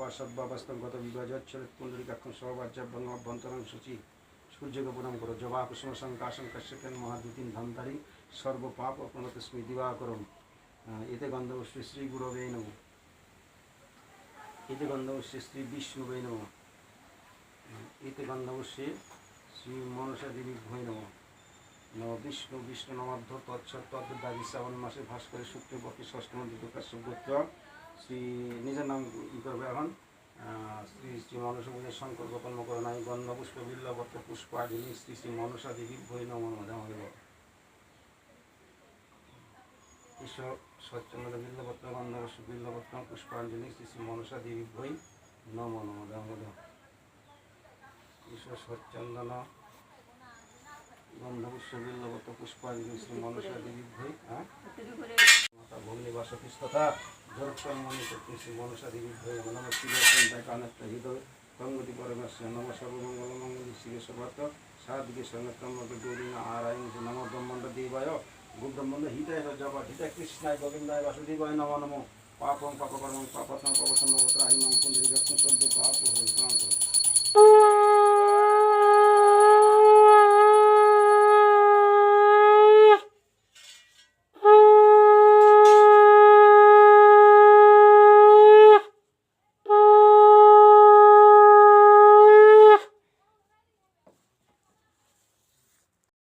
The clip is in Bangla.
সভা সদ্ভাবাস্তঙ্গত বিভাজচ্ছলিত পুণ্ডরিকাক্ষম সহবাজ্যাভ্যং অভ্যন্তরং শুচি সূর্যকে প্রণাম করো জবা কুসুম শঙ্কাশং কাশ্যপেন মহাদ্যুতিন ধান্তারি সর্বপাপ প্রণতস্মি দিবাকরম এতে গন্ধবশ্রী শ্রী গুরবে নমঃ এতে গন্ধবশ্রী শ্রী বিষ্ণুবে নমঃ এতে গন্ধবশ্রী শ্রী মনসা দেবী ভৈ নমঃ নম বিষ্ণু বিষ্ণু নমাধ্য তৎসৎ তদ্দাদি শ্রাবণ মাসে ভাস করে শুক্লপক্ষে ষষ্ঠম দ্বিতীয় সুগোত্র শ্রী নিজের নাম ই করবে এখন শ্রী শ্রী মনসা পূজার সংকল্প কর্ম করণায় গন্ধ পুষ্প বিল্লপত্র পুষ্পাদিনী শ্রী শ্রী মনসা দেবী ভৈ নমঃ আমাদের ঈশ্বর সচ্চন্দ্র বিল্লপত্র গন্ধ পুষ্প বিল্লপত্র পুষ্পাঞ্জলি শ্রী শ্রী মনসা দেবী ভৈ নমঃ আমাদের ঈশ্বর সচ্চন্দন গন্ধপুষ্প বিল্লপত্র পুষ্পাঞ্জলি শ্রী মনসা দেবী ভৈ মাতা ভগ্নিবাস তথা জরক্ষণমণি শ্রী মনসা দেবী ভৈ নম কানত্ত হৃদয় গঙ্গতি পরমেশ্বর নম সর্বমঙ্গল মঙ্গল শিবে সর্বার্থ সাদিকে সঙ্গতম গৌরী নারায়ণ নম ব্রহ্মাণ্ড দেবায় গোব্রহ্মাণ্ড হিতায় জপ হিতা কৃষ্ণায় গোবিন্দায় বাসুদেবায় নম নম পাপং পাপকর্মং পাপত্নং পাপসম্ভবত্র আহিমং পুণ্ডরীকাক্ষং সদ্য পাপ হয়ে প্রণাম করো।